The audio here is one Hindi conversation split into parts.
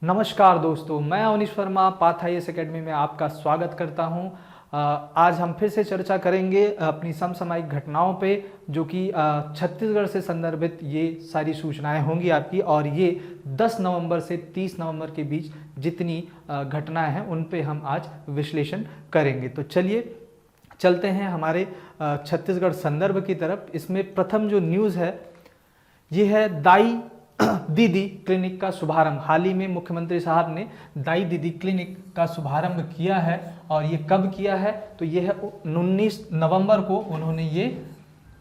नमस्कार दोस्तों, मैं Avanish Verma path IAS academy में आपका स्वागत करता हूं। आज हम फिर से चर्चा करेंगे अपनी समसामयिक घटनाओं पे, जो कि छत्तीसगढ़ से संदर्भित ये सारी सूचनाएं होंगी आपकी। और ये 10 नवंबर से 30 नवंबर के बीच जितनी घटनाएं हैं उन पे हम आज विश्लेषण करेंगे। तो चलिए चलते हैं हमारे छत्तीसगढ़ संदर्भ की तरफ। इसमें प्रथम जो न्यूज़ है ये है दाई दीदी क्लिनिक का शुभारंभ। हाल ही में मुख्यमंत्री साहब ने दाई दीदी क्लिनिक का शुभारंभ किया है। और ये कब किया है? तो ये है 19 नवंबर को उन्होंने ये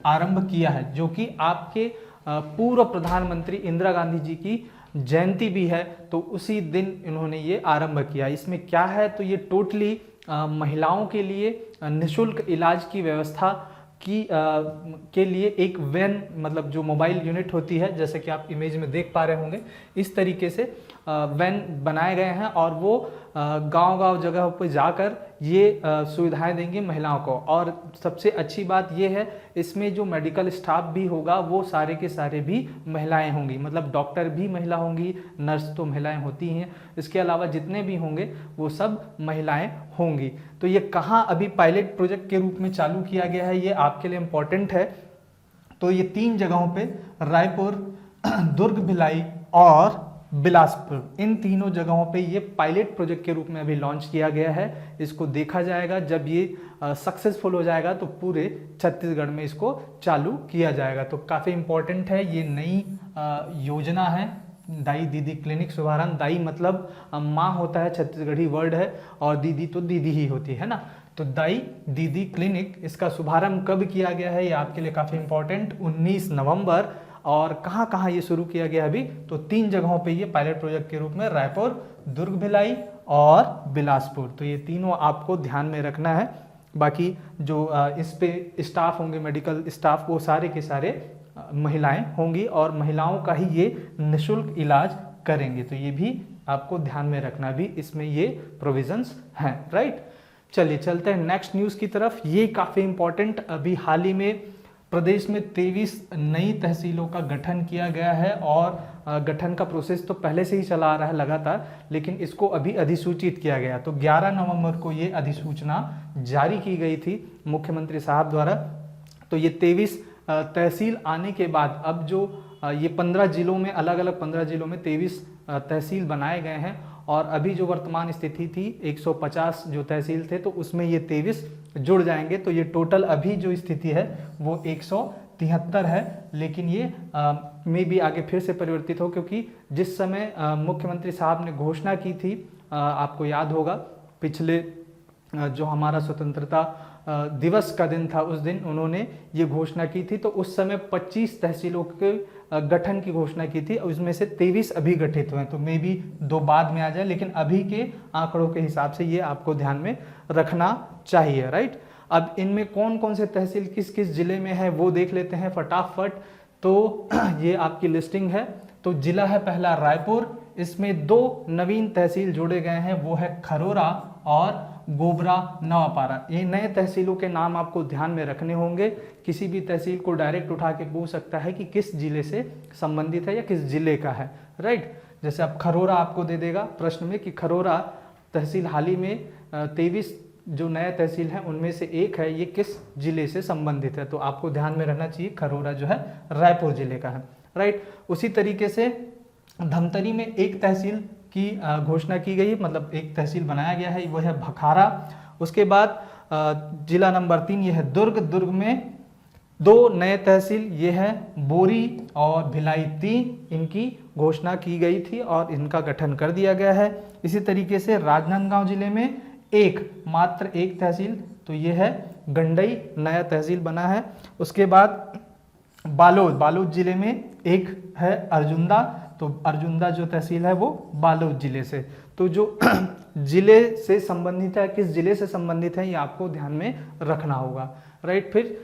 आरंभ किया है, जो कि आपके पूर्व प्रधानमंत्री इंदिरा गांधी जी की जयंती भी है, तो उसी दिन इन्होंने ये आरंभ किया। इसमें क्या है? तो ये टोटली महिलाओं के लिए निःशुल्क इलाज की व्यवस्था के लिए एक वैन, मतलब जो मोबाइल यूनिट होती है, जैसे कि आप इमेज में देख पा रहे होंगे, इस तरीके से वैन बनाए गए हैं और वो गांव-गांव जगह पर जाकर ये सुविधाएं देंगे महिलाओं को। और सबसे अच्छी बात ये है, इसमें जो मेडिकल स्टाफ भी होगा वो सारे के सारे भी महिलाएं होंगी, मतलब डॉक्टर भी महिला होंगी, नर्स तो महिलाएं होती हैं, इसके अलावा जितने भी होंगे वो सब महिलाएं होंगी। तो ये कहाँ अभी पायलट प्रोजेक्ट के रूप में चालू किया गया है, ये आपके लिए इम्पोर्टेंट है। तो ये 3 जगहों पे, रायपुर, दुर्ग, भिलाई और बिलासपुर, इन तीनों जगहों पे ये पायलट प्रोजेक्ट के रूप में अभी लॉन्च किया गया है। इसको देखा जाएगा, जब ये सक्सेसफुल हो जाएगा तो पूरे छत्तीसगढ़ में इसको चालू किया जाएगा। तो काफ़ी इम्पोर्टेंट है, ये नई योजना है दाई दीदी क्लिनिक शुभारंभ। दाई मतलब माँ होता है, छत्तीसगढ़ी वर्ड है, और दीदी तो दीदी ही होती है ना। तो दाई दीदी क्लिनिक, इसका शुभारंभ कब किया गया है ये आपके लिए काफ़ी इम्पोर्टेंट, 19 नवंबर। और कहाँ कहाँ ये शुरू किया गया अभी? तो 3 जगहों पे ये पायलट प्रोजेक्ट के रूप में, रायपुर, दुर्ग, भिलाई और बिलासपुर। तो ये तीनों आपको ध्यान में रखना है। बाकी जो इस पे स्टाफ होंगे, मेडिकल स्टाफ, वो सारे के सारे महिलाएं होंगी और महिलाओं का ही ये निःशुल्क इलाज करेंगे। तो ये भी आपको ध्यान में रखना, भी इसमें ये प्रोविजंस हैं, राइट। चलिए चलते हैं नेक्स्ट न्यूज़ की तरफ। ये काफ़ी इंपॉर्टेंट, अभी हाल ही में प्रदेश में 23 नई तहसीलों का गठन किया गया है। और गठन का प्रोसेस तो पहले से ही चला आ रहा है लगातार, लेकिन इसको अभी अधिसूचित किया गया। तो 11 नवंबर को ये अधिसूचना जारी की गई थी मुख्यमंत्री साहब द्वारा। तो ये 23 तहसील आने के बाद अब जो ये 15 जिलों में, अलग अलग 15 जिलों में 23 तहसील बनाए गए हैं। और अभी जो वर्तमान स्थिति थी, 150 जो तहसील थे, तो उसमें ये 23 जुड़ जाएंगे। तो ये टोटल अभी जो स्थिति है वो 173 है। लेकिन ये में भी आगे फिर से परिवर्तित हो, क्योंकि जिस समय मुख्यमंत्री साहब ने घोषणा की थी, आपको याद होगा, पिछले जो हमारा स्वतंत्रता दिवस का दिन था, उस दिन उन्होंने ये घोषणा की थी। तो उस समय 25 तहसीलों के गठन की घोषणा की थी, उसमें से 23 अभी गठित हुए हैं। तो मे भी 2 बाद में आ जाए, लेकिन अभी के आंकड़ों के हिसाब से ये आपको ध्यान में रखना चाहिए, राइट। अब इनमें कौन कौन से तहसील किस किस जिले में है वो देख लेते हैं फटाफट। तो ये आपकी लिस्टिंग है। तो जिला है पहला रायपुर, इसमें 2 नवीन तहसील जोड़े गए हैं, वो है खरोरा और गोबरा नवापारा। ये नए तहसीलों के नाम आपको ध्यान में रखने होंगे। किसी भी तहसील को डायरेक्ट उठा के पूछ सकता है कि किस जिले से संबंधित है या किस जिले का है, राइट। जैसे अब खरोरा आपको दे देगा प्रश्न में कि खरोरा तहसील हाल ही में 23 जो नए तहसील हैं उनमें से एक है, ये किस जिले से संबंधित है। तो आपको ध्यान में रहना चाहिए, खरोरा जो है रायपुर जिले का है, राइट। उसी तरीके से धमतरी में एक तहसील की घोषणा की गई, मतलब एक तहसील बनाया गया है, वो है भखारा। उसके बाद जिला नंबर 3 ये है दुर्ग। दुर्ग में 2 नए तहसील, ये है बोरी और भिलाई 3, इनकी घोषणा की गई थी और इनका गठन कर दिया गया है। इसी तरीके से राजनांदगांव जिले में मात्र एक तहसील, तो ये है गंडई, नया तहसील बना है। उसके बाद बालोद जिले में एक है अर्जुंदा। तो अर्जुंदा जो तहसील है वो बालोद जिले से। तो जो जिले से संबंधित है, किस जिले से संबंधित है, ये आपको ध्यान में रखना होगा, राइट। फिर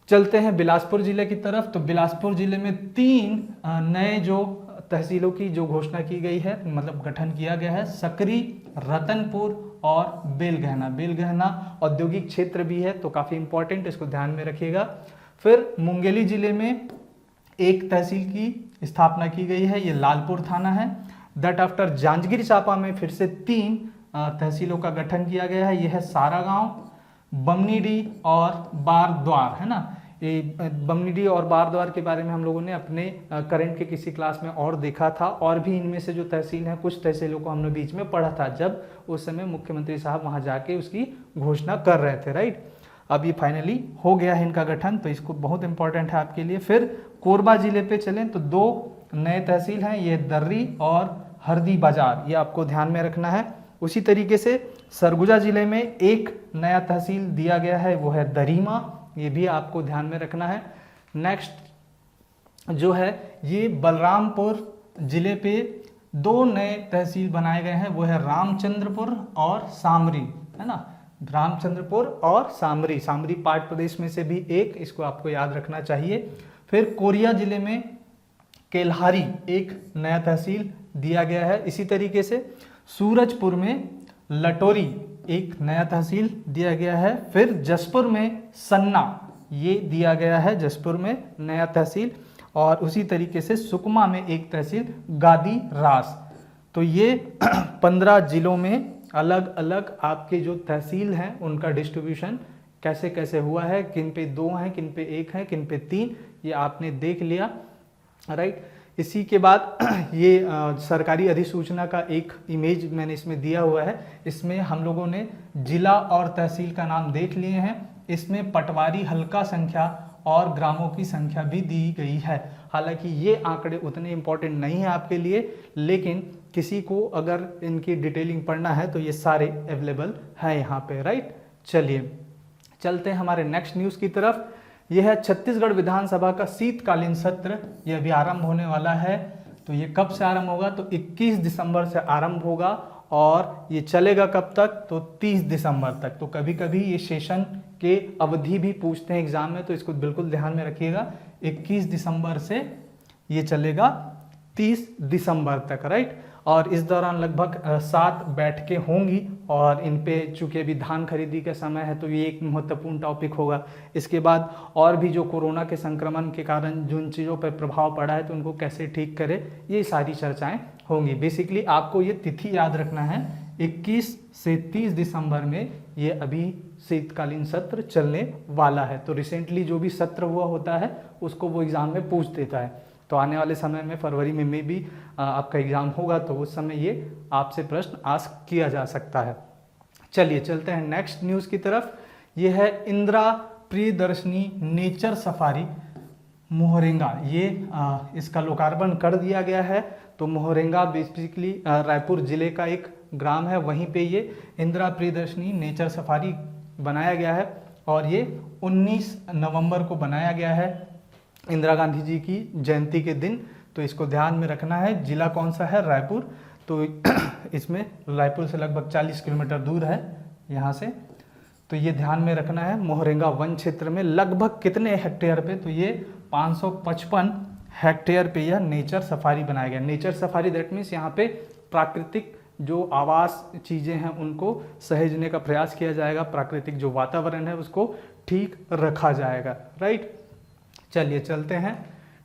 चलते हैं बिलासपुर जिले की तरफ। तो बिलासपुर जिले में 3 नए जो तहसीलों की जो घोषणा की गई है, मतलब गठन किया गया है, सकरी, रतनपुर और बेलगहना। बेलगहना औद्योगिक क्षेत्र भी है, तो काफ़ी इंपॉर्टेंट, इसको ध्यान में रखिएगा। फिर मुंगेली जिले में एक तहसील की स्थापना की गई है, ये लालपुर थाना है। दैट आफ्टर जांजगीर चांपा में फिर से 3 तहसीलों का गठन किया गया है। यह है सारागांव, बमनीडी और बारद्वार, है ना। ये बमनीडी और बारद्वार के बारे में हम लोगों ने अपने करंट के किसी क्लास में और देखा था, और भी इनमें से जो तहसील हैं, कुछ तहसीलों को हमने बीच में पढ़ा था जब उस समय मुख्यमंत्री साहब वहां जाके उसकी घोषणा कर रहे थे, राइट। अब ये फाइनली हो गया है इनका गठन, तो इसको बहुत इंपॉर्टेंट है आपके लिए। फिर कोरबा जिले पे चलें तो 2 नए तहसील हैं, ये दर्री और हरदी बाजार, ये आपको ध्यान में रखना है। उसी तरीके से सरगुजा जिले में एक नया तहसील दिया गया है, वो है दरीमा, ये भी आपको ध्यान में रखना है। नेक्स्ट जो है ये बलरामपुर जिले पे 2 नए तहसील बनाए गए हैं, वो है रामचंद्रपुर और सामरी, है ना। रामचंद्रपुर और सामरी, सामरी पार्ट प्रदेश में से भी एक, इसको आपको याद रखना चाहिए। फिर कोरिया जिले में केल्हारी एक नया तहसील दिया गया है। इसी तरीके से सूरजपुर में लटोरी एक नया तहसील दिया गया है। फिर जसपुर में सन्ना ये दिया गया है, जसपुर में नया तहसील। और उसी तरीके से सुकमा में एक तहसील गादी रास। तो ये 15 जिलों में अलग अलग आपके जो तहसील हैं उनका डिस्ट्रीब्यूशन कैसे कैसे हुआ है, किन पे 2 हैं, किन पे 1 है, किन पे 3, ये आपने देख लिया, राइट। इसी के बाद ये सरकारी अधिसूचना का एक इमेज मैंने इसमें दिया हुआ है। इसमें हम लोगों ने जिला और तहसील का नाम देख लिए हैं। इसमें पटवारी हल्का संख्या और ग्रामों की संख्या भी दी गई है। हालांकि ये आंकड़े उतने इंपॉर्टेंट नहीं है आपके लिए, लेकिन किसी को अगर इनकी डिटेलिंग पढ़ना है तो ये सारे अवेलेबल हैं यहाँ पे, राइट। चलिए चलते हैं हमारे नेक्स्ट न्यूज़ की तरफ। यह है छत्तीसगढ़ विधानसभा का शीतकालीन सत्र, यह अभी आरंभ होने वाला है। तो ये कब से आरंभ होगा, तो 21 दिसंबर से आरंभ होगा और ये चलेगा कब तक, तो 30 दिसंबर तक। तो कभी कभी ये सेशन के अवधि भी पूछते हैं एग्जाम में, तो इसको बिल्कुल ध्यान में रखिएगा। 21 दिसंबर से ये चलेगा 30 दिसंबर तक, राइट। और इस दौरान लगभग 7 बैठकें होंगी, और इन पे चूंकि अभी धान खरीदी का समय है तो ये एक महत्वपूर्ण टॉपिक होगा। इसके बाद और भी जो कोरोना के संक्रमण के कारण जिन चीज़ों पर प्रभाव पड़ा है तो उनको कैसे ठीक करें, ये सारी चर्चाएं होंगी। बेसिकली आपको ये तिथि याद रखना है, 21 से 30 दिसंबर में ये अभी शीतकालीन सत्र चलने वाला है। तो रिसेंटली जो भी सत्र हुआ होता है उसको वो एग्जाम में पूछ देता है। तो आने वाले समय में फरवरी में भी आपका एग्जाम होगा, तो उस समय ये आपसे प्रश्न आस्क किया जा सकता है। चलिए चलते हैं नेक्स्ट न्यूज़ की तरफ। ये है इंदिरा प्रियदर्शनी नेचर सफारी मोहरेंगा, ये इसका लोकार्पण कर दिया गया है। तो मोहरेंगा बेसिकली रायपुर जिले का एक ग्राम है, वहीं पे ये इंदिरा प्रियदर्शनी नेचर सफारी बनाया गया है। और ये 19 नवंबर को बनाया गया है, इंदिरा गांधी जी की जयंती के दिन। तो इसको ध्यान में रखना है। जिला कौन सा है, रायपुर। तो इसमें रायपुर से लगभग 40 किलोमीटर दूर है यहाँ से, तो ये ध्यान में रखना है। मोहरेंगा वन क्षेत्र में लगभग कितने हेक्टेयर पे, तो ये 555 हेक्टेयर पे यह नेचर सफारी बनाया गया। नेचर सफारी दैट मीन्स यहाँ पे प्राकृतिक जो आवास चीज़ें हैं उनको सहेजने का प्रयास किया जाएगा, प्राकृतिक जो वातावरण है उसको ठीक रखा जाएगा, राइट। चलिए चलते हैं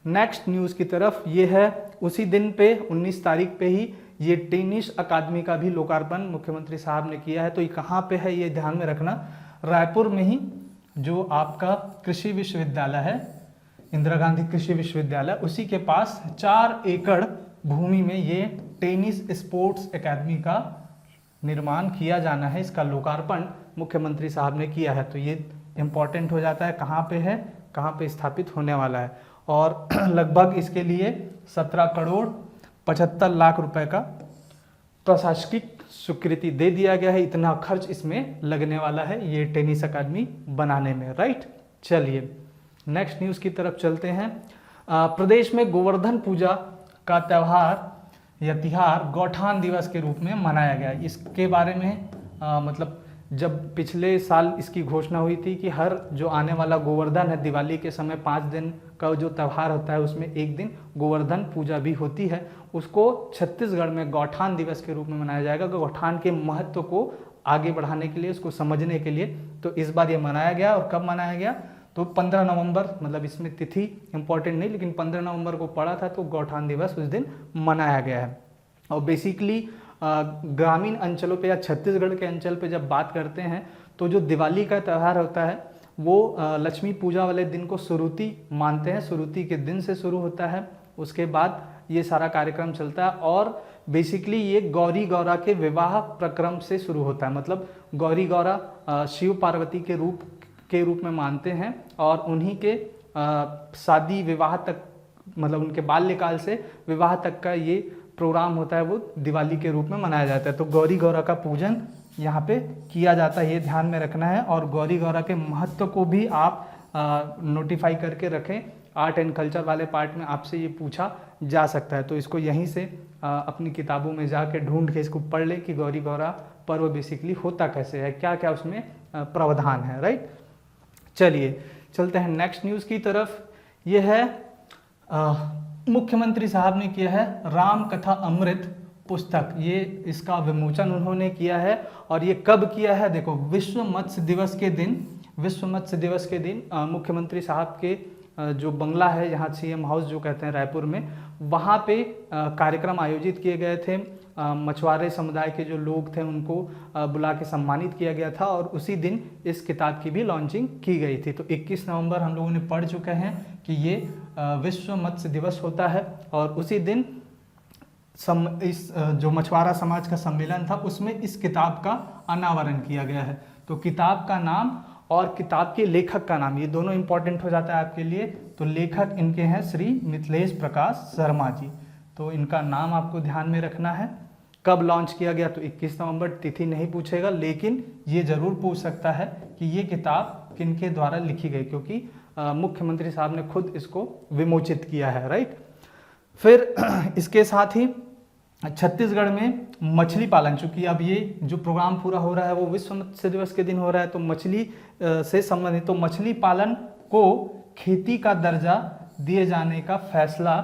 नेक्स्ट न्यूज़ की तरफ। ये है उसी दिन पे 19 तारीख पे ही ये टेनिस अकादमी का भी लोकार्पण मुख्यमंत्री साहब ने किया है। तो ये कहाँ पे है ये ध्यान में रखना, रायपुर में ही जो आपका कृषि विश्वविद्यालय है, इंदिरा गांधी कृषि विश्वविद्यालय, उसी के पास 4 एकड़ भूमि में ये टेनिस स्पोर्ट्स एकेडमी का निर्माण किया जाना है। इसका लोकार्पण मुख्यमंत्री साहब ने किया है। तो ये इम्पॉर्टेंट हो जाता है, कहाँ पे है, कहाँ पे स्थापित होने वाला है। और लगभग इसके लिए 17 करोड़ 75 लाख रुपए का प्रशासनिक स्वीकृति दे दिया गया है। इतना खर्च इसमें लगने वाला है ये टेनिस अकादमी बनाने में, राइट। चलिए नेक्स्ट न्यूज़ की तरफ चलते हैं। प्रदेश में गोवर्धन पूजा का त्यौहार या तिहार गौठान दिवस के रूप में मनाया गया। इसके बारे में मतलब जब पिछले साल इसकी घोषणा हुई थी कि हर जो आने वाला गोवर्धन है, दिवाली के समय 5 दिन का जो त्यौहार होता है उसमें एक दिन गोवर्धन पूजा भी होती है, उसको छत्तीसगढ़ में गौठान दिवस के रूप में मनाया जाएगा। गौठान के महत्व को आगे बढ़ाने के लिए, उसको समझने के लिए। तो इस बार ये मनाया गया। और कब मनाया गया, तो 15 नवंबर, मतलब इसमें तिथि इंपॉर्टेंट नहीं, लेकिन 15 नवंबर को पड़ा था, तो गौठान दिवस उस दिन मनाया गया है। और बेसिकली ग्रामीण अंचलों पे या छत्तीसगढ़ के अंचल पे जब बात करते हैं तो जो दिवाली का त्यौहार होता है वो लक्ष्मी पूजा वाले दिन को सुरुती मानते हैं, सुरुती के दिन से शुरू होता है, उसके बाद ये सारा कार्यक्रम चलता है। और बेसिकली ये गौरी गौरा के विवाह प्रक्रम से शुरू होता है, मतलब गौरी गौरा शिव पार्वती के रूप में मानते हैं और उन्हीं के शादी विवाह तक, मतलब उनके बाल्यकाल से विवाह तक का ये प्रोग्राम होता है, वो दिवाली के रूप में मनाया जाता है। तो गौरी गौरा का पूजन यहाँ पे किया जाता है, ये ध्यान में रखना है। और गौरी गौरा के महत्व को भी आप नोटिफाई करके रखें, आर्ट एंड कल्चर वाले पार्ट में आपसे ये पूछा जा सकता है, तो इसको यहीं से अपनी किताबों में जाके ढूंढ के इसको पढ़ ले कि गौरी गौरा पर्व बेसिकली होता कैसे है, क्या क्या उसमें प्रावधान है, राइट। चलिए चलते हैं नेक्स्ट न्यूज़ की तरफ। ये है मुख्यमंत्री साहब ने किया है राम कथा अमृत पुस्तक, ये इसका विमोचन उन्होंने किया है। और ये कब किया है, देखो विश्व मत्स्य दिवस के दिन मुख्यमंत्री साहब के जो बंगला है यहाँ सीएम हाउस जो कहते हैं रायपुर में, वहाँ पे कार्यक्रम आयोजित किए गए थे। मछुआरे समुदाय के जो लोग थे उनको बुला के सम्मानित किया गया था और उसी दिन इस किताब की भी लॉन्चिंग की गई थी। तो 21 नवंबर हम लोगों ने पढ़ चुके हैं कि ये विश्व मत्स्य दिवस होता है और उसी दिन इस जो मछुआरा समाज का सम्मेलन था उसमें इस किताब का अनावरण किया गया है। तो किताब का नाम और किताब के लेखक का नाम, ये दोनों इंपॉर्टेंट हो जाता है आपके लिए। तो लेखक इनके हैं श्री मिथिलेश प्रकाश शर्मा जी, तो इनका नाम आपको ध्यान में रखना है। कब लॉन्च किया गया, तो 21 नवंबर, तिथि नहीं पूछेगा, लेकिन ये जरूर पूछ सकता है कि ये किताब किनके द्वारा लिखी गई, क्योंकि मुख्यमंत्री साहब ने खुद इसको विमोचित किया है, राइट। फिर इसके साथ ही छत्तीसगढ़ में मछली पालन, चूंकि अब ये जो प्रोग्राम पूरा हो रहा है वो विश्व मत्स्य दिवस के दिन हो रहा है, तो मछली से संबंधित, तो मछली पालन को खेती का दर्जा दिए जाने का फैसला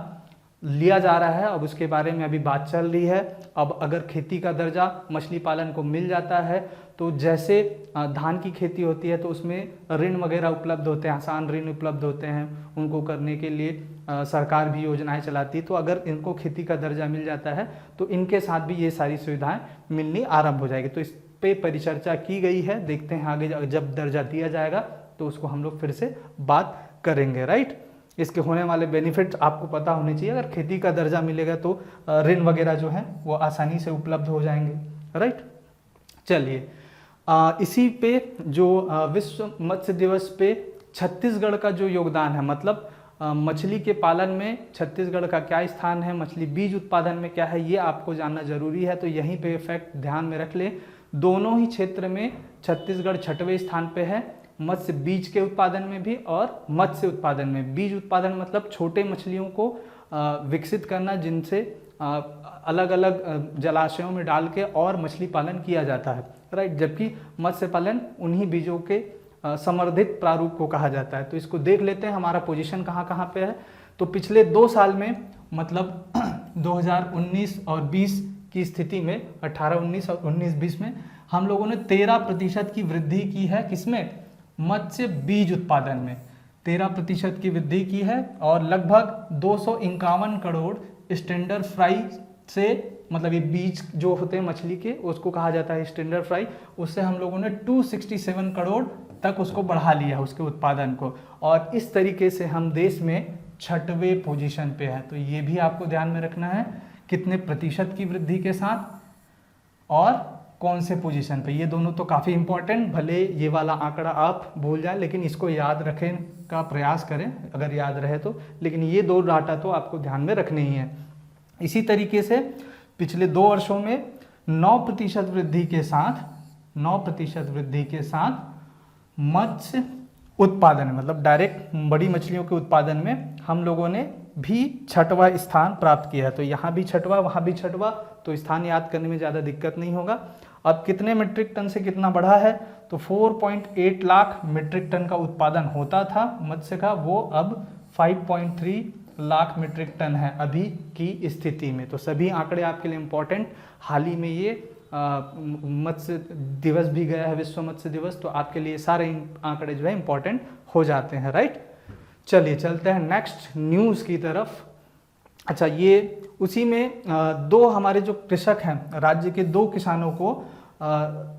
लिया जा रहा है। अब उसके बारे में अभी बात चल रही है। अब अगर खेती का दर्जा मछली पालन को मिल जाता है तो जैसे धान की खेती होती है तो उसमें ऋण वगैरह उपलब्ध होते हैं, आसान ऋण उपलब्ध होते हैं, उनको करने के लिए सरकार भी योजनाएं चलाती है। तो अगर इनको खेती का दर्जा मिल जाता है तो इनके साथ भी ये सारी सुविधाएं मिलनी आरंभ हो जाएगी। तो इस पे परिचर्चा की गई है, देखते हैं आगे जब दर्जा दिया जाएगा तो उसको हम लोग फिर से बात करेंगे, राइट। इसके होने वाले बेनिफिट्स आपको पता होने चाहिए। अगर खेती का दर्जा मिलेगा तो ऋण वगैरह जो है वो आसानी से उपलब्ध हो जाएंगे, राइट। चलिए इसी पे जो विश्व मत्स्य दिवस पे छत्तीसगढ़ का जो योगदान है, मतलब मछली के पालन में छत्तीसगढ़ का क्या स्थान है, मछली बीज उत्पादन में क्या है, ये आपको जानना जरूरी है। तो यहीं पे फैक्ट ध्यान में रख ले, दोनों ही क्षेत्र में छत्तीसगढ़ 6वें स्थान पे है, मत्स्य बीज के उत्पादन में भी और मत्स्य उत्पादन में। बीज उत्पादन मतलब छोटे मछलियों को विकसित करना जिनसे अलग अलग जलाशयों में डाल के और मछली पालन किया जाता है, राइट। जबकि मत्स्य पालन उन्हीं बीजों के समर्थित प्रारूप को कहा जाता है। तो इसको देख लेते हैं हमारा पोजीशन कहाँ कहाँ पे है। तो पिछले 2 साल में, मतलब 2019 और 20 की स्थिति में, 18-19 और 19-20 में हम लोगों ने 13% की वृद्धि की है। किसमें? मत्स्य बीज उत्पादन में 13% की वृद्धि की है और लगभग 251 करोड़ स्टैंडर्ड फ्राई से, मतलब ये बीज जो होते हैं मछली के उसको कहा जाता है स्टैंडर्ड फ्राई, उससे हम लोगों ने 267 करोड़ तक उसको बढ़ा लिया उसके उत्पादन को। और इस तरीके से हम देश में 6वें पोजीशन पे है। तो ये भी आपको ध्यान में रखना है, कितने प्रतिशत की वृद्धि के साथ और कौन से पोजीशन पे। ये दोनों तो काफ़ी इंपॉर्टेंट, भले ये वाला आंकड़ा आप भूल जाए लेकिन इसको याद रखें का प्रयास करें अगर याद रहे तो, लेकिन ये 2 डाटा तो आपको ध्यान में रखने ही है। इसी तरीके से पिछले 2 वर्षों में 9% वृद्धि के साथ 9% वृद्धि के साथ मत्स्य उत्पादन, मतलब डायरेक्ट बड़ी मछलियों के उत्पादन में हम लोगों ने भी 6वां स्थान प्राप्त किया है। तो यहाँ भी 6वां, वहाँ भी 6वां, तो स्थान याद करने में ज़्यादा दिक्कत नहीं होगा। अब कितने मीट्रिक टन से कितना बढ़ा है, तो 4.8 लाख मीट्रिक टन का उत्पादन होता था मत्स्य का, वो अब 5.3 लाख मीट्रिक टन है अभी की स्थिति में। तो सभी आंकड़े आपके लिए इम्पोर्टेंट। हाल ही में ये मत्स्य दिवस भी गया है, विश्व मत्स्य दिवस, तो आपके लिए सारे आंकड़े जो है इम्पोर्टेंट हो जाते हैं, राइट। चलिए चलते हैं नेक्स्ट न्यूज़ की तरफ। अच्छा, ये उसी में दो हमारे जो कृषक हैं, राज्य के दो किसानों को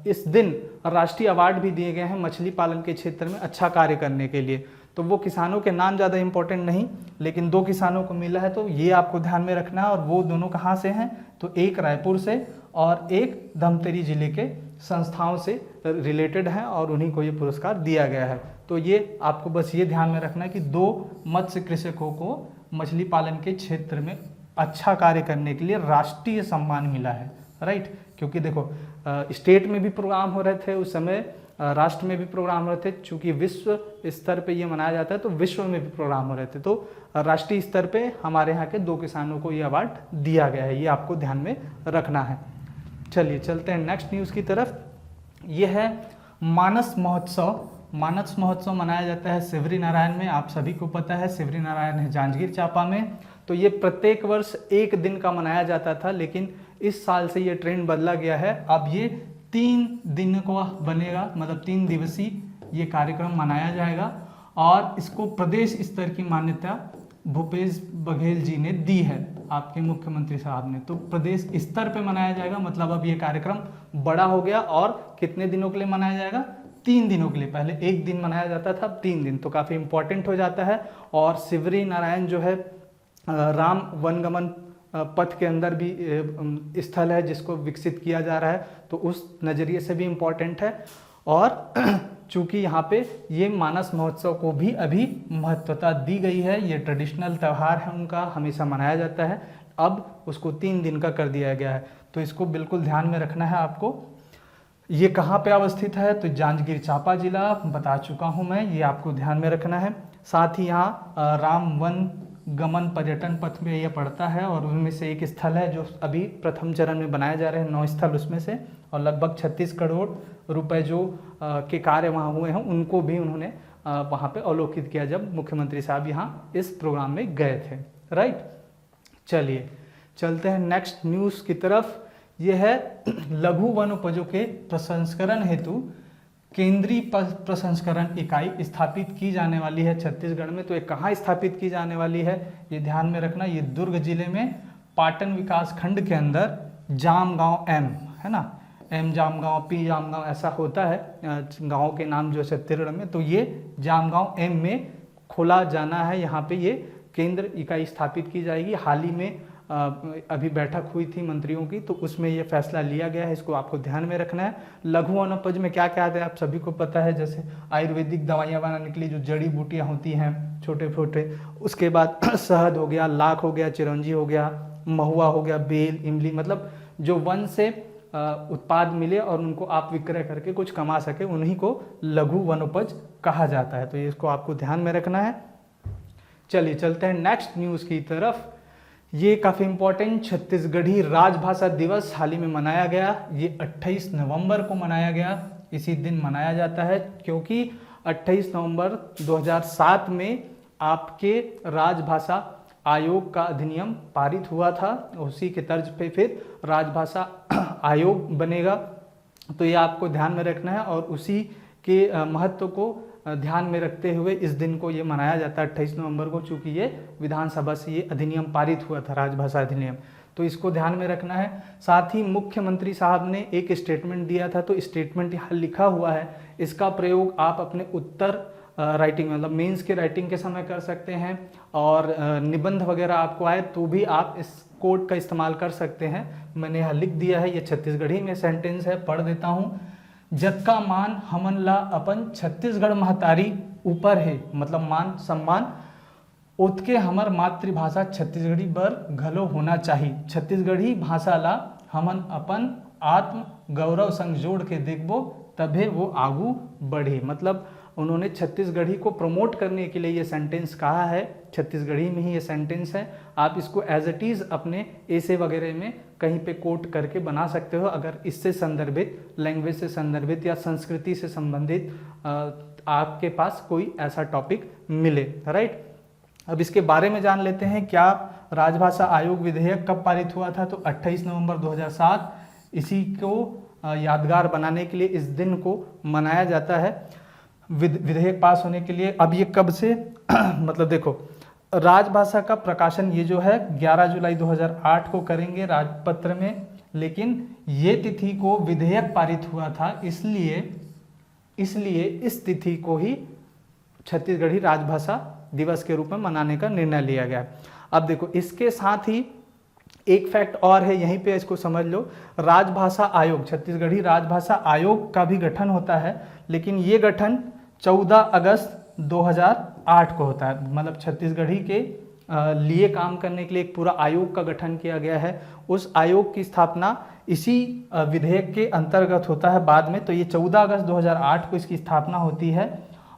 इस दिन राष्ट्रीय अवार्ड भी दिए गए हैं मछली पालन के क्षेत्र में अच्छा कार्य करने के लिए। तो वो किसानों के नाम ज़्यादा इम्पोर्टेंट नहीं, लेकिन दो किसानों को मिला है, तो ये आपको ध्यान में रखना है। और वो दोनों कहाँ से हैं, तो एक रायपुर से और एक धमतरी जिले के संस्थाओं से रिलेटेड हैं और उन्हीं को ये पुरस्कार दिया गया है। तो ये आपको बस ये ध्यान में रखना है कि दो मत्स्य कृषकों को मछली पालन के क्षेत्र में अच्छा कार्य करने के लिए राष्ट्रीय सम्मान मिला है, राइट। क्योंकि देखो स्टेट में भी प्रोग्राम हो रहे थे उस समय, राष्ट्र में भी प्रोग्राम हो रहे थे, चूँकि विश्व स्तर पे ये मनाया जाता है तो विश्व में भी प्रोग्राम हो रहे थे, तो राष्ट्रीय स्तर पे हमारे यहाँ के दो किसानों को ये अवार्ड दिया गया है, ये आपको ध्यान में रखना है। चलिए चलते हैं नेक्स्ट न्यूज़ की तरफ। ये है मानस महोत्सव। मानस महोत्सव मनाया जाता है सिवरी नारायण में, आप सभी को पता है सिवरी नारायण है जांजगीर चांपा में। तो ये प्रत्येक वर्ष एक दिन का मनाया जाता था, लेकिन इस साल से ये ट्रेंड बदला गया है। अब ये 3 दिन को बनेगा, मतलब 3 दिवसीय ये कार्यक्रम मनाया जाएगा और इसको प्रदेश स्तर की मान्यता भूपेश बघेल जी ने दी है, आपके मुख्यमंत्री साहब ने। तो प्रदेश स्तर पे मनाया जाएगा, मतलब अब ये कार्यक्रम बड़ा हो गया और कितने दिनों के लिए मनाया जाएगा, 3 दिनों के लिए। पहले 1 दिन मनाया जाता था, अब 3 दिन, तो काफ़ी इंपॉर्टेंट हो जाता है। और सिवरी नारायण जो है राम वनगमन पथ के अंदर भी स्थल है जिसको विकसित किया जा रहा है, तो उस नज़रिए से भी इम्पॉर्टेंट है। और चूँकि यहाँ पे ये मानस महोत्सव को भी अभी महत्वता दी गई है, ये ट्रेडिशनल त्यौहार है उनका, हमेशा मनाया जाता है, अब उसको 3 दिन का कर दिया गया है। तो इसको बिल्कुल ध्यान में रखना है आपको। ये कहाँ पे अवस्थित है, तो जांजगीर चांपा जिला बता चुका हूँ मैं, ये आपको ध्यान में रखना है। साथ ही यहाँ राम वन गमन पर्यटन पथ में यह पड़ता है और उनमें से एक स्थल है जो अभी प्रथम चरण में बनाए जा रहे हैं, 9 स्थल उसमें से, और लगभग 36 करोड़ रुपए जो के कार्य वहाँ हुए हैं उनको भी उन्होंने वहाँ पे अवलोकित किया जब मुख्यमंत्री साहब यहाँ इस प्रोग्राम में गए थे, राइट। चलिए चलते हैं नेक्स्ट न्यूज़ की तरफ। यह है लघु वन उपजों के प्रसंस्करण हेतु केंद्रीय प्रसंस्करण इकाई स्थापित की जाने वाली है छत्तीसगढ़ में। तो ये कहाँ स्थापित की जाने वाली है, ये ध्यान में रखना। ये दुर्ग जिले में पाटन विकास खंड के अंदर जामगांव एम, है ना, एम जामगांव, पी जामगांव, ऐसा होता है गाँव के नाम जो छत्तीसगढ़ में। तो ये जामगांव एम में खोला जाना है, यहाँ पे ये केंद्र इकाई स्थापित की जाएगी। हाल ही में अभी बैठक हुई थी मंत्रियों की, तो उसमें ये फैसला लिया गया है, इसको आपको ध्यान में रखना है। लघु वनोपज में क्या क्या आता है आप सभी को पता है, जैसे आयुर्वेदिक दवाइयाँ बनाने के लिए जो जड़ी बूटियाँ होती हैं छोटे छोटे, उसके बाद शहद हो गया, लाख हो गया, चिरौंजी हो गया, महुआ हो गया, बेल, इमली, मतलब जो वन से उत्पाद मिले और उनको आप विक्रय करके कुछ कमा सके, उन्हीं को लघु वनोपज कहा जाता है। तो ये इसको आपको ध्यान में रखना है। चलिए चलते हैं नेक्स्ट न्यूज़ की तरफ। ये काफ़ी इंपॉर्टेंट छत्तीसगढ़ी राजभाषा दिवस हाल ही में मनाया गया। ये 28 नवंबर को मनाया गया, इसी दिन मनाया जाता है क्योंकि 28 नवंबर 2007 में आपके राजभाषा आयोग का अधिनियम पारित हुआ था, उसी के तर्ज पे फिर राजभाषा आयोग बनेगा। तो ये आपको ध्यान में रखना है और उसी के महत्व को ध्यान में रखते हुए इस दिन को ये मनाया जाता है 28 नवंबर को, चूँकि ये विधानसभा से ये अधिनियम पारित हुआ था, राजभाषा अधिनियम, तो इसको ध्यान में रखना है। साथ ही मुख्यमंत्री साहब ने एक स्टेटमेंट दिया था, तो स्टेटमेंट यहाँ लिखा हुआ है, इसका प्रयोग आप अपने उत्तर राइटिंग, मतलब मेंस के राइटिंग के समय कर सकते हैं, और निबंध वगैरह आपको आए तो भी आप इस कोड का इस्तेमाल कर सकते हैं। मैंने यहाँ लिख दिया है, ये छत्तीसगढ़ी में सेंटेंस है, पढ़ देता हूँ। जतका मान हमन ला अपन छत्तीसगढ़ महतारी ऊपर है, मतलब मान सम्मान ओतके हमर मातृभाषा छत्तीसगढ़ी बर घलो होना चाहिए। छत्तीसगढ़ी भाषा ला हमन अपन आत्म गौरव संग जोड़ के देखबो तभे वो आगू बढ़े। मतलब उन्होंने छत्तीसगढ़ी को प्रमोट करने के लिए ये सेंटेंस कहा है, छत्तीसगढ़ी में ही ये सेंटेंस है। आप इसको एज इट इज़ अपने ऐसे वगैरह में कहीं पे कोट करके बना सकते हो, अगर इससे संदर्भित, लैंग्वेज से संदर्भित या संस्कृति से संबंधित आपके पास कोई ऐसा टॉपिक मिले, राइट। अब इसके बारे में जान लेते हैं, क्या राजभाषा आयोग विधेयक कब पारित हुआ था, तो 28 नवंबर 2007। इसी को यादगार बनाने के लिए इस दिन को मनाया जाता है। विधेयक पास होने के लिए अब ये कब से मतलब देखो राजभाषा का प्रकाशन ये जो है 11 जुलाई 2008 को करेंगे राजपत्र में, लेकिन ये तिथि को विधेयक पारित हुआ था, इसलिए इस तिथि को ही छत्तीसगढ़ी राजभाषा दिवस के रूप में मनाने का निर्णय लिया गया। अब देखो, इसके साथ ही एक फैक्ट और है, यहीं पे इसको समझ लो। राजभाषा आयोग, छत्तीसगढ़ी राजभाषा आयोग का भी गठन होता है, लेकिन ये गठन 14 अगस्त 2008 को होता है। मतलब छत्तीसगढ़ी के लिए काम करने के लिए एक पूरा आयोग का गठन किया गया है। उस आयोग की स्थापना इसी विधेयक के अंतर्गत होता है बाद में। तो ये 14 अगस्त 2008 को इसकी स्थापना होती है।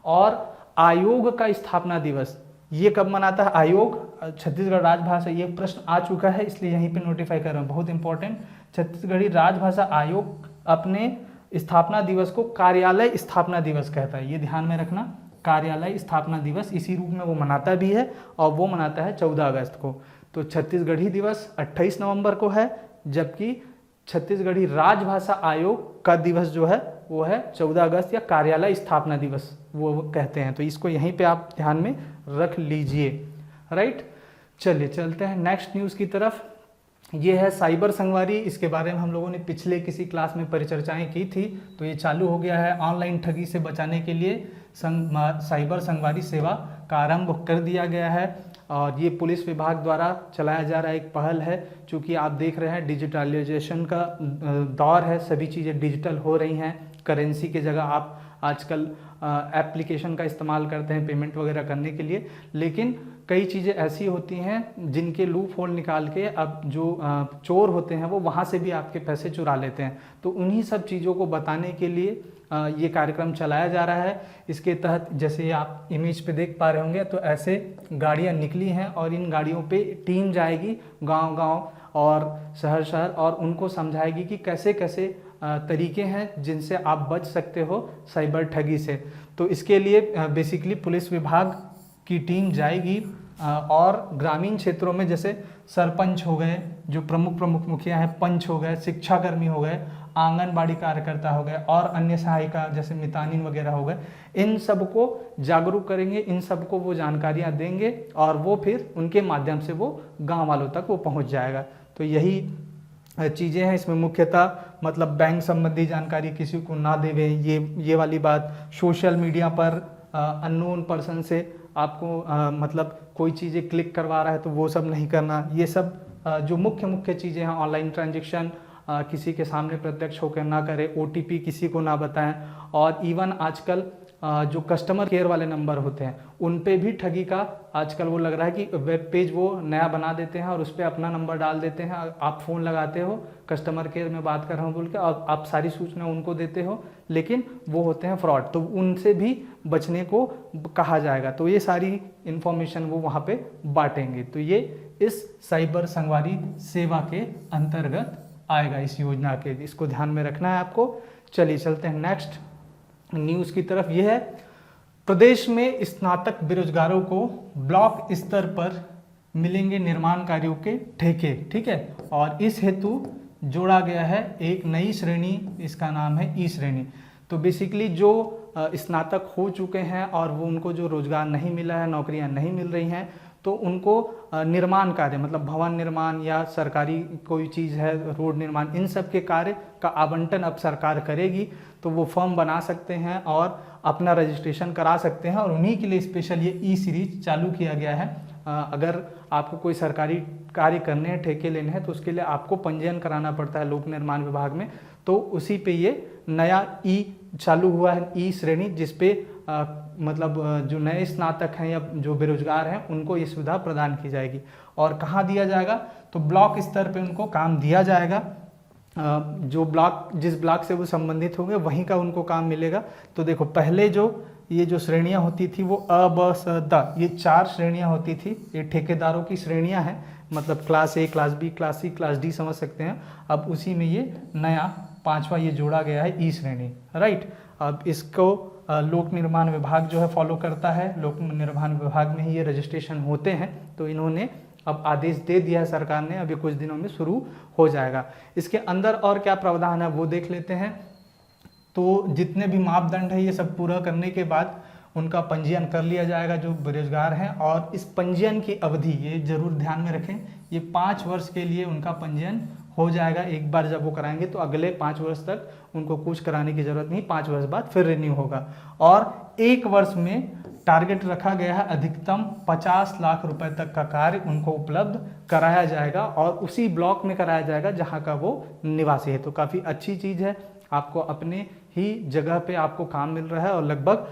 और आयोग का स्थापना दिवस ये कब मनाता है आयोग? छत्तीसगढ़ राजभाषा, ये प्रश्न आ चुका है इसलिए यहीं पे नोटिफाई कर रहा हूँ, बहुत इंपॉर्टेंट। छत्तीसगढ़ी राजभाषा आयोग अपने स्थापना दिवस को कार्यालय स्थापना दिवस कहता है, ये ध्यान में रखना। कार्यालय स्थापना दिवस इसी रूप में वो मनाता भी है, और वो मनाता है 14 अगस्त को। तो छत्तीसगढ़ी दिवस 28 नवंबर को है, जबकि छत्तीसगढ़ी राजभाषा आयोग का दिवस जो है वो है 14 अगस्त, या कार्यालय स्थापना दिवस वो कहते हैं। तो इसको यहीं पे आप ध्यान में रख लीजिए, राइट। चलिए चलते हैं नेक्स्ट न्यूज़ की तरफ। ये है साइबर संगवारी। इसके बारे में हम लोगों ने पिछले किसी क्लास में परिचर्चाएं की थी, तो ये चालू हो गया है। ऑनलाइन ठगी से बचाने के लिए साइबर संगवारी सेवा का आरंभ कर दिया गया है, और ये पुलिस विभाग द्वारा चलाया जा रहा है, एक पहल है। चूँकि आप देख रहे हैं डिजिटलाइजेशन का दौर है, सभी चीज़ें डिजिटल हो रही हैं। करेंसी की जगह आप आजकल एप्लीकेशन का इस्तेमाल करते हैं पेमेंट वगैरह करने के लिए, लेकिन कई चीज़ें ऐसी होती हैं जिनके लूप होल निकाल के अब जो चोर होते हैं वो वहाँ से भी आपके पैसे चुरा लेते हैं। तो उन्हीं सब चीज़ों को बताने के लिए ये कार्यक्रम चलाया जा रहा है। इसके तहत जैसे आप इमेज पे देख पा रहे होंगे, तो ऐसे गाड़ियाँ निकली हैं, और इन गाड़ियों पे टीम जाएगी गांव-गांव और शहर-शहर, और उनको समझाएगी कि कैसे कैसे तरीके हैं जिनसे आप बच सकते हो साइबर ठगी से। तो इसके लिए बेसिकली पुलिस विभाग की टीम जाएगी, और ग्रामीण क्षेत्रों में जैसे सरपंच हो गए, जो प्रमुख मुखिया हैं, पंच हो गए, शिक्षाकर्मी हो गए, आंगनबाड़ी कार्यकर्ता हो गए, और अन्य सहायिका जैसे मितानिन वगैरह हो गए, इन सबको जागरूक करेंगे, इन सबको वो जानकारियाँ देंगे, और वो फिर उनके माध्यम से वो गांव वालों तक वो पहुंच जाएगा। तो यही चीज़ें हैं इसमें मुख्यतः, मतलब बैंक संबंधी जानकारी किसी को ना देवे, ये वाली बात। सोशल मीडिया पर अननोन पर्सन से आपको मतलब कोई चीज़ें क्लिक करवा रहा है तो वो सब नहीं करना। ये सब जो मुख्य चीज़ें हैं, ऑनलाइन ट्रांजैक्शन किसी के सामने प्रत्यक्ष होकर ना करें, OTP किसी को ना बताएं, और इवन आजकल जो कस्टमर केयर वाले नंबर होते हैं उन पे भी ठगी का आजकल वो लग रहा है कि वेब पेज वो नया बना देते हैं और उस पर अपना नंबर डाल देते हैं। आप फ़ोन लगाते हो, कस्टमर केयर में बात कर रहा हूँ बोल के, और आप सारी सूचना उनको देते हो, लेकिन वो होते हैं फ्रॉड। तो उनसे भी बचने को कहा जाएगा। तो ये सारी इन्फॉर्मेशन वो वहाँ पे बांटेंगे। तो ये इस साइबर संगवारी सेवा के अंतर्गत आएगा, इस योजना के। इसको ध्यान में रखना है आपको। चलिए चलते हैं नेक्स्ट न्यूज़ की तरफ। यह है प्रदेश में स्नातक बेरोजगारों को ब्लॉक स्तर पर मिलेंगे निर्माण कार्यों के ठेके, ठीक है। और इस हेतु जोड़ा गया है एक नई श्रेणी, इसका नाम है ई श्रेणी। तो बेसिकली जो स्नातक हो चुके हैं और वो उनको जो रोजगार नहीं मिला है, नौकरियां नहीं मिल रही हैं, तो उनको निर्माण कार्य मतलब भवन निर्माण या सरकारी कोई चीज़ है, रोड निर्माण, इन सब के कार्य का आवंटन अब सरकार करेगी। तो वो फॉर्म बना सकते हैं और अपना रजिस्ट्रेशन करा सकते हैं, और उन्हीं के लिए स्पेशल ये ई सीरीज चालू किया गया है। अगर आपको कोई सरकारी कार्य करने हैं, ठेके लेने हैं, तो उसके लिए आपको पंजीयन कराना पड़ता है लोक निर्माण विभाग में। तो उसी पे ये नया ई चालू हुआ है, ई श्रेणी, जिसपे मतलब जो नए स्नातक हैं या जो बेरोजगार हैं उनको ये सुविधा प्रदान की जाएगी। और कहाँ दिया जाएगा? तो ब्लॉक स्तर पे उनको काम दिया जाएगा। जो ब्लॉक, जिस ब्लॉक से वो संबंधित होंगे वहीं का उनको काम मिलेगा। तो देखो, पहले जो ये जो श्रेणियां होती थी वो अ ब स द, ये 4 श्रेणियां होती थी। ये ठेकेदारों की श्रेणियां हैं, मतलब class A, class B, class C, class D समझ सकते हैं। अब उसी में ये नया 5वां ये जोड़ा गया है, ई श्रेणी, राइट। अब इसको लोक निर्माण विभाग जो है फॉलो करता है, लोक निर्माण विभाग में ही ये रजिस्ट्रेशन होते हैं। तो इन्होंने अब आदेश दे दिया है सरकार ने, अभी कुछ दिनों में शुरू हो जाएगा। इसके अंदर और क्या प्रावधान है वो देख लेते हैं। तो जितने भी मापदंड है ये सब पूरा करने के बाद उनका पंजीयन कर लिया जाएगा जो बेरोजगार हैं, और इस पंजीयन की अवधि ये जरूर ध्यान में रखें, ये 5 वर्ष के लिए उनका पंजीयन हो जाएगा। एक बार जब वो कराएंगे तो अगले 5 वर्ष तक उनको कुछ कराने की जरूरत नहीं, 5 वर्ष बाद फिर रिन्यू होगा। और 1 वर्ष में टारगेट रखा गया है अधिकतम 50 लाख रुपए तक का कार्य उनको उपलब्ध कराया जाएगा, और उसी ब्लॉक में कराया जाएगा जहां का वो निवासी है। तो काफ़ी अच्छी चीज़ है, आपको अपने ही जगह पे आपको काम मिल रहा है, और लगभग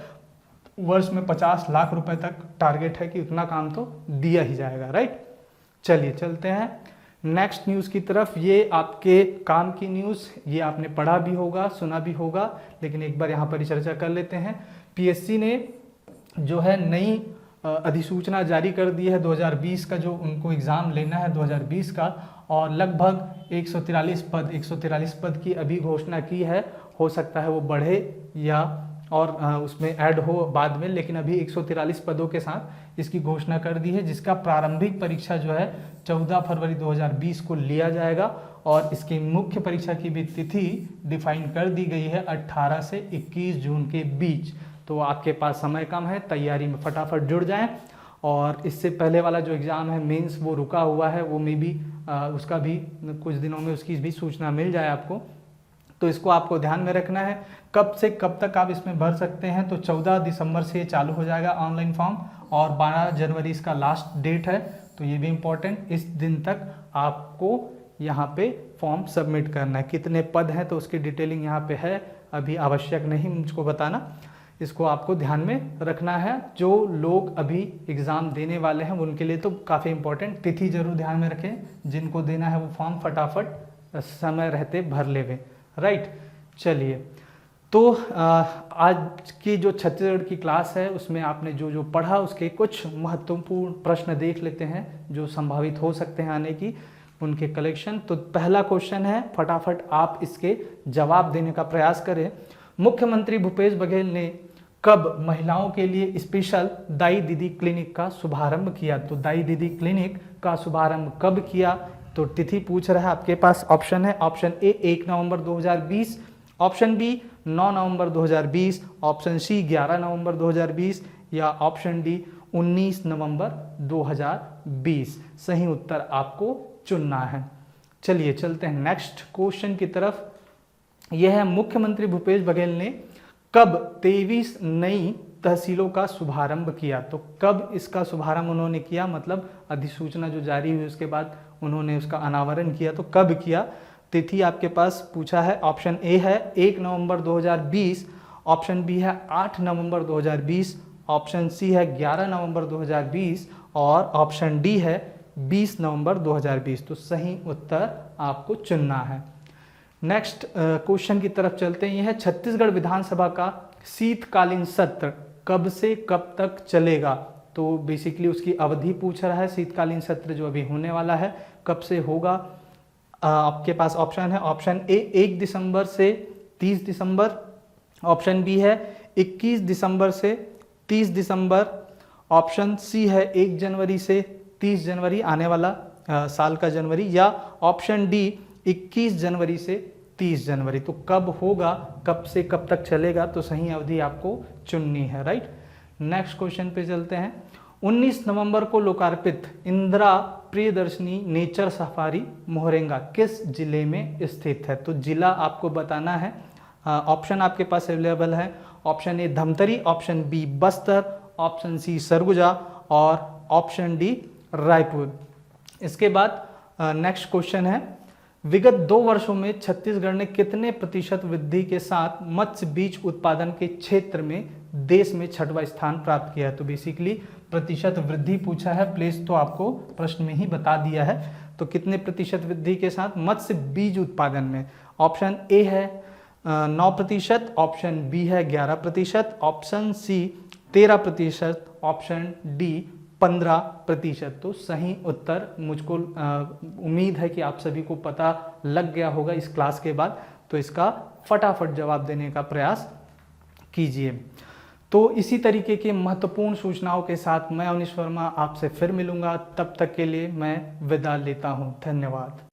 वर्ष में 50 लाख रुपए तक टारगेट है कि उतना काम तो दिया ही जाएगा, राइट। चलिए चलते हैं नेक्स्ट न्यूज़ की तरफ। ये आपके काम की न्यूज़, ये आपने पढ़ा भी होगा, सुना भी होगा, लेकिन एक बार यहाँ पर चर्चा कर लेते हैं। पीएससी ने जो है नई अधिसूचना जारी कर दी है 2020 का, जो उनको एग्ज़ाम लेना है 2020 का, और लगभग 143 पद की अभी घोषणा की है। हो सकता है वो बढ़े या और उसमें ऐड हो बाद में, लेकिन अभी 143 पदों के साथ इसकी घोषणा कर दी है, जिसका प्रारंभिक परीक्षा जो है 14 फरवरी 2020 को लिया जाएगा, और इसकी मुख्य परीक्षा की भी तिथि डिफाइन कर दी गई है 18 से 21 जून के बीच। तो आपके पास समय कम है, तैयारी में फटाफट जुड़ जाएं। और इससे पहले वाला जो एग्ज़ाम है मेंस, वो रुका हुआ है, वो में भी उसका भी कुछ दिनों में उसकी भी सूचना मिल जाए आपको। तो इसको आपको ध्यान में रखना है। कब से कब तक आप इसमें भर सकते हैं, तो 14 दिसंबर से ये चालू हो जाएगा ऑनलाइन फॉर्म, और 12 जनवरी इसका लास्ट डेट है। तो ये भी इम्पोर्टेंट, इस दिन तक आपको यहाँ पे फॉर्म सबमिट करना है। कितने पद हैं तो उसकी डिटेलिंग यहाँ पे है, अभी आवश्यक नहीं मुझको बताना, इसको आपको ध्यान में रखना है। जो लोग अभी एग्ज़ाम देने वाले हैं उनके लिए तो काफ़ी इंपॉर्टेंट, तिथि जरूर ध्यान में रखें, जिनको देना है वो फॉर्म फटाफट समय रहते भर लेवे, राइट। चलिए, तो आज की जो छत्तीसगढ़ की क्लास है उसमें आपने जो जो पढ़ा उसके कुछ महत्वपूर्ण प्रश्न देख लेते हैं जो संभावित हो सकते हैं आने की, उनके कलेक्शन। तो पहला क्वेश्चन है, फटाफट आप इसके जवाब देने का प्रयास करें। मुख्यमंत्री भूपेश बघेल ने कब महिलाओं के लिए स्पेशल दाई दीदी क्लिनिक का शुभारंभ किया? तो दाई दीदी क्लिनिक का शुभारंभ कब किया? तो तिथि पूछ रहा है, आपके पास ऑप्शन है, ऑप्शन ए 1 नवंबर 2020, ऑप्शन बी 9 नवंबर 2020, ऑप्शन सी 11 नवंबर 2020, या ऑप्शन डी 19 नवंबर 2020। सही उत्तर आपको चुनना है। चलिए चलते हैं नेक्स्ट क्वेश्चन की तरफ। यह है, मुख्यमंत्री भूपेश बघेल ने कब 23 नई तहसीलों का शुभारंभ किया? तो कब इसका शुभारंभ उन्होंने किया, मतलब अधिसूचना जो जारी हुई उसके बाद उन्होंने उसका अनावरण किया, तो कब किया? तिथि आपके पास पूछा है, ऑप्शन ए है 1 नवंबर 2020, ऑप्शन बी है 8 नवंबर 2020, ऑप्शन सी है 11 नवंबर 2020, और ऑप्शन डी है 20 नवंबर 2020। तो सही उत्तर आपको चुनना है। नेक्स्ट क्वेश्चन की तरफ चलते हैं। यह है, छत्तीसगढ़ विधानसभा का शीतकालीन सत्र कब से कब तक चलेगा? तो बेसिकली उसकी अवधि पूछ रहा है। शीतकालीन सत्र जो अभी होने वाला है कब से होगा? आपके पास ऑप्शन है, ऑप्शन ए 1 दिसंबर से 30 दिसंबर, ऑप्शन बी है 21 दिसंबर से 30 दिसंबर, ऑप्शन सी है 1 जनवरी से 30 जनवरी आने वाला साल का जनवरी, या ऑप्शन डी 21 जनवरी से 30 जनवरी। तो कब होगा, कब से कब तक चलेगा? तो सही अवधि आपको चुननी है, राइट। नेक्स्ट क्वेश्चन पे चलते हैं। 19 नवंबर को लोकार्पित इंदिरा प्रियदर्शनी नेचर सफारी मोहरेंगा किस जिले में स्थित है? तो जिला आपको बताना है। ऑप्शन आपके पास अवेलेबल है, option A Dhamtari, option B Bastar, option C Surguja, और ऑप्शन डी रायपुर। इसके बाद नेक्स्ट क्वेश्चन है, विगत 2 वर्षों में छत्तीसगढ़ ने कितने प्रतिशत वृद्धि के साथ मत्स्य बीज उत्पादन के क्षेत्र में देश में 6वां स्थान प्राप्त किया है? तो बेसिकली प्रतिशत वृद्धि पूछा है, प्लेस तो आपको प्रश्न में ही बता दिया है। तो कितने प्रतिशत वृद्धि के साथ मत्स्य बीज उत्पादन में? ऑप्शन ए है 9%, ऑप्शन बी है 11%, ऑप्शन सी 13%, ऑप्शन डी 15%। तो सही उत्तर मुझको उम्मीद है कि आप सभी को पता लग गया होगा इस क्लास के बाद, तो इसका फटाफट जवाब देने का प्रयास कीजिए। तो इसी तरीके के महत्वपूर्ण सूचनाओं के साथ मैं अवनीश वर्मा आपसे फिर मिलूंगा। तब तक के लिए मैं विदा लेता हूं। धन्यवाद।